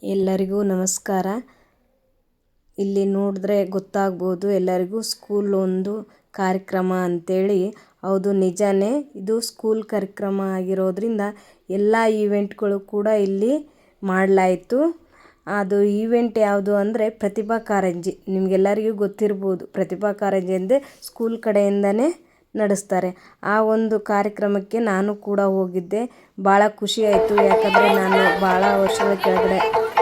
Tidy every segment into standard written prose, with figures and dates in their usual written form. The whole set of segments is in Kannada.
ಎಲ್ಲರಿಗೂ ನಮಸ್ಕಾರ. ಇಲ್ಲಿ ನೋಡಿದ್ರೆ ಗೊತ್ತಾಗ್ಬೋದು ಎಲ್ಲರಿಗೂ ಸ್ಕೂಲ್ ಒಂದು ಕಾರ್ಯಕ್ರಮ ಅಂತೇಳಿ. ಹೌದು, ನಿಜಾನೇ, ಇದು ಸ್ಕೂಲ್ ಕಾರ್ಯಕ್ರಮ ಆಗಿರೋದ್ರಿಂದ ಎಲ್ಲ ಈವೆಂಟ್ಗಳು ಕೂಡ ಇಲ್ಲಿ ಮಾಡಲಾಯಿತು. ಅದು ಈವೆಂಟ್ ಯಾವುದು ಅಂದರೆ ಪ್ರತಿಭಾ ಕಾರಂಜಿ. ನಿಮಗೆಲ್ಲರಿಗೂ ಗೊತ್ತಿರ್ಬೋದು, ಪ್ರತಿಭಾ ಕಾರಂಜಿ ಅಂದರೆ ಸ್ಕೂಲ್ ಕಡೆಯಿಂದನೇ ನಡೆಸ್ತಾರೆ. ಆ ಒಂದು ಕಾರ್ಯಕ್ರಮಕ್ಕೆ ನಾನು ಕೂಡ ಹೋಗಿದ್ದೆ. ಭಾಳ ಖುಷಿ ಆಯಿತು. ಯಾಕಂದರೆ ನಾನು ಭಾಳ ವರ್ಷಗಳ ಕೆಳಗಡೆ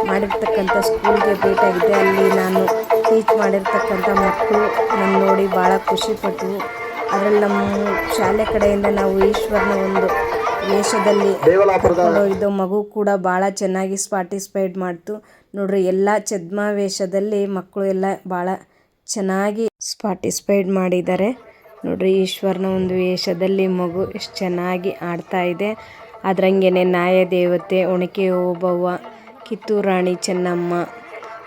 ಮಾಡಿರ್ತಕ್ಕಂಥ ಸ್ಕೂಲ್ಗೆ ಭೇಟಿಯಾಗಿದ್ದೆ. ಅಲ್ಲಿ ನಾನು ಟೀಚ್ ಮಾಡಿರ್ತಕ್ಕಂಥ ಮಕ್ಕಳು ನನ್ನ ನೋಡಿ ಭಾಳ ಖುಷಿಪಟ್ಟರು. ಅದರಲ್ಲಿ ನಮ್ಮ ಶಾಲೆ ಕಡೆಯಿಂದ ನಾವು ಈಶ್ವರನ ಒಂದು ವೇಷದಲ್ಲಿ ಕರ್ಕೊಂಡೋಗಿದ್ದು ಮಗು ಕೂಡ ಭಾಳ ಚೆನ್ನಾಗಿ ಪಾರ್ಟಿಸಿಪೇಟ್ ಮಾಡ್ತು. ನೋಡ್ರಿ, ಎಲ್ಲ ಛದ್ಮವೇಷದಲ್ಲಿ ಮಕ್ಕಳು ಎಲ್ಲ ಭಾಳ ಚೆನ್ನಾಗಿ ಪಾರ್ಟಿಸಿಪೇಟ್ ಮಾಡಿದ್ದಾರೆ. ನೋಡ್ರಿ, ಈಶ್ವರನ ಒಂದು ವೇಷದಲ್ಲಿ ಮಗು ಎಷ್ಟು ಚೆನ್ನಾಗಿ ಆಡ್ತಾ ಇದೆ. ಅದ್ರಂಗೆನೆ ನ್ಯಾಯದೇವತೆ, ಒಣಕೆ ಓಬವ್ವ, ಕಿತ್ತೂರು ರಾಣಿ ಚೆನ್ನಮ್ಮ.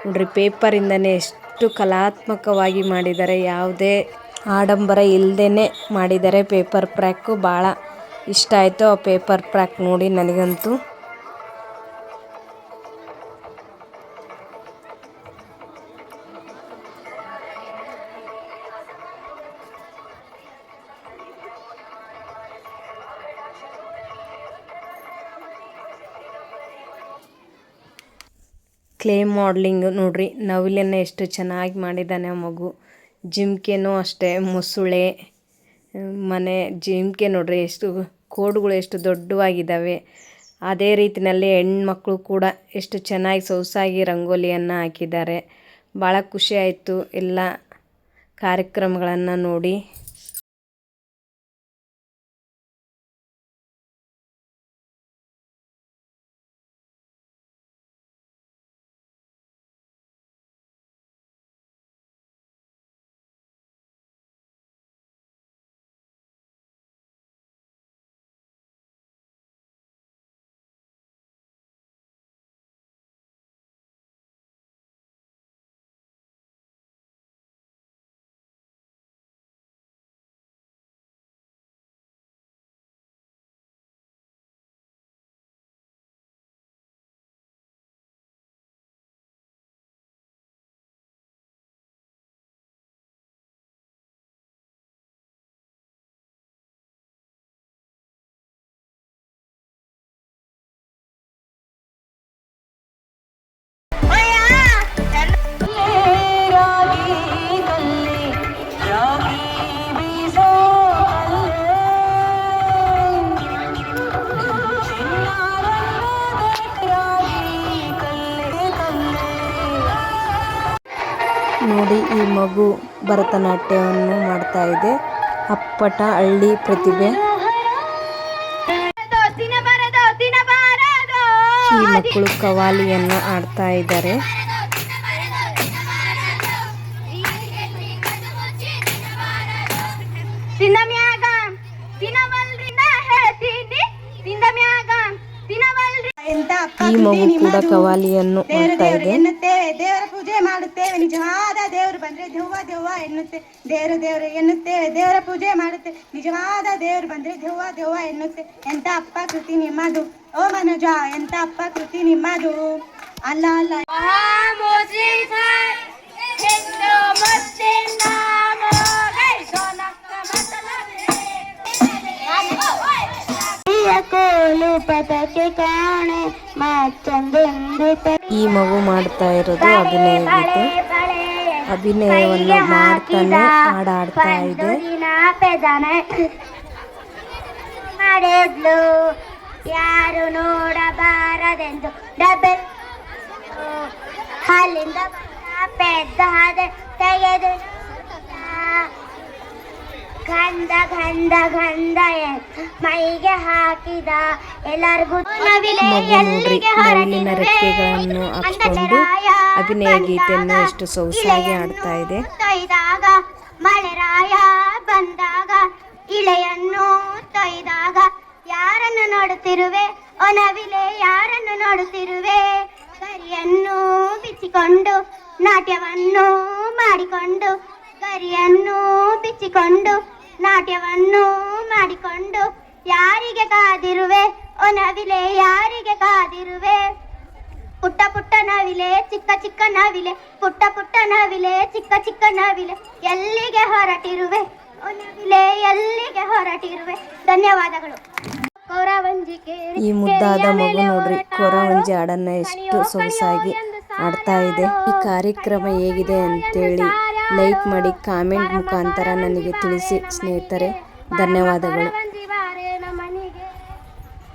ನೋಡ್ರಿ, ಪೇಪರಿಂದನೇ ಎಷ್ಟು ಕಲಾತ್ಮಕವಾಗಿ ಮಾಡಿದ್ದಾರೆ. ಯಾವುದೇ ಆಡಂಬರ ಇಲ್ಲದೇ ಮಾಡಿದ್ದಾರೆ. ಪೇಪರ್ ಪ್ರ್ಯಾಕು ಭಾಳ ಇಷ್ಟ ಆಯಿತು. ಆ ಪೇಪರ್ ಪ್ರ್ಯಾಕ್ ನೋಡಿ ನನಗಂತೂ. ಕ್ಲೇ ಮಾಡಲಿಂಗ್ ನೋಡ್ರಿ, ನವಿಲನ್ನು ಎಷ್ಟು ಚೆನ್ನಾಗಿ ಮಾಡಿದ್ದಾನೆ ಆ ಮಗು. ಜಿಂಕೆನೂ ಅಷ್ಟೇ, ಮೊಸಳೆ ಮನೆ ಜಿಂಕೆ ನೋಡ್ರಿ, ಎಷ್ಟು ಕೋಡುಗಳು ಎಷ್ಟು ದೊಡ್ಡವಾಗಿದ್ದಾವೆ. ಅದೇ ರೀತಿಯಲ್ಲಿ ಹೆಣ್ಮಕ್ಳು ಕೂಡ ಎಷ್ಟು ಚೆನ್ನಾಗಿ ಸೊಗಸಾಗಿ ರಂಗೋಲಿಯನ್ನು ಹಾಕಿದ್ದಾರೆ. ಭಾಳ ಖುಷಿ ಆಯಿತು ಎಲ್ಲ ಕಾರ್ಯಕ್ರಮಗಳನ್ನು ನೋಡಿ. ನೋಡಿ, ಈ ಮಗು ಭರತನಾಟ್ಯವನ್ನು ಮಾಡ್ತಾ ಇದೆ. ಅಪ್ಪಟ ಹಳ್ಳಿ ಪ್ರತಿಭೆ. ಈ ಮಕ್ಕಳು ಕವಾಲಿಯನ್ನು ಆಡ್ತಾ ಇದ್ದಾರೆ. ಈ ಮಗು ಕೂಡ ಕವಾಲಿಯನ್ನು ಮಾಡ್ತಾ ಇದೆ. ದೇವರ ಪೂಜೆ ಮಾಡುತ್ತೇವೆ, ನಿಜವಾದ ದೇವರು ಬಂದ್ರೆ ದೆವ್ವ ದೆವ್ವ ಎನ್ನುತ್ತೆ. ದೇವರು ಎನ್ನುತ್ತೇವೆ, ದೇವರ ಪೂಜೆ ಮಾಡುತ್ತೆ. ನಿಜವಾದ ದೇವರು ಬಂದ್ರೆ ದೆವ್ವ ದೆವ್ವ ಎನ್ನುತ್ತೆ. ಎಂತ ಅಪ್ಪ ಕೃತಿ ನಿಮ್ಮದು ಓ ಮನುಜ, ಎಂತ ಅಪ್ಪ ಕೃತಿ ನಿಮ್ಮದು. ಅಲ್ಲ ಅಲ್ಲ ಈ ಮಗು ಮಾಡ್ತಾ ಇರೋದು ಅಭಿನಯ ಗೀತೆ. ಅಭಿನಯವನ್ನು ಮಾಡ್ತಾನೆ ಹಾಡಾಡ್ತಾ ಇದೆ. ಯಾರು ನೋಡಬಾರದೆಂದು ಡಬಲ್ ಹಾಲಿಂದ ಪೆದ್ದ ತೆಗೆದು ಗಂಧ ಗಂಧ ಗಂಧ ಮೈಗೆ ಹಾಕಿದ ಎಲ್ಲರಿಗೂ ನವಿಲಿನ ರೆಕ್ಕೆಗಳನ್ನು ಹಾಕಿಕೊಂಡು ಅಭಿನಯ ಗೀತೆಯನ್ನು ಎಷ್ಟು ಸೊಗಸಾಗಿ ಆಡ್ತಾ ಇದೆ. ತೊಯ್ದಾಗ ಮಳೆರಾಯ ಬಂದಾಗ ಇಳೆಯನ್ನು ತೊಯ್ದಾಗ ಯಾರನ್ನು ನೋಡುತ್ತಿರುವೆ ಓ ನವಿಲೆ, ಯಾರನ್ನು ನೋಡುತ್ತಿರುವೆ. ಗರಿಯನ್ನು ಬಿಚ್ಚಿಕೊಂಡು ನಾಟ್ಯವನ್ನು ಮಾಡಿಕೊಂಡು, ಗರಿಯನ್ನು ಬಿಚ್ಚಿಕೊಂಡು ನಾಟ್ಯವನ್ನು ಮಾಡಿಕೊಂಡು ಯಾರಿಗೆ ಕಾದಿರುವೆ ಓ ನವಿಲೆ, ಯಾರಿಗೆ ಕಾದಿರುವೆ. ಪುಟ್ಟ ಪುಟ್ಟ ನಾವಿಲೆ ಚಿಕ್ಕ ಚಿಕ್ಕ ನಾವಿಲೆ ಪುಟ್ಟ ಪುಟ್ಟ ನಾವಿಲೆ ಚಿಕ್ಕ ಚಿಕ್ಕ ನಾವಿಲೆ ಎಲ್ಲಿಗೆ ಹೊರಟಿರುವೆ ಓ ನವಿಲೆ ಎಲ್ಲಿಗೆ ಹೊರಟಿರುವೆ. ಧನ್ಯವಾದಗಳು. ಈ ಮುದ್ದಾದ ಮಗು ನೋಡ್ರಿ ಕೊರವಂಜಿ ಹಾಡನ್ನ ಎಷ್ಟು ಸೊಗಸಾಗಿ ಆಡ್ತಾ ಇದೆ. ಈ ಕಾರ್ಯಕ್ರಮ ಹೇಗಿದೆ ಅಂತೇಳಿ ಲೈಕ್ ಮಾಡಿ ಕಾಮೆಂಟ್ ಮುಖಾಂತರ ನನಗೆ ತಿಳಿಸಿ ಸ್ನೇಹಿತರೆ. ಧನ್ಯವಾದಗಳು.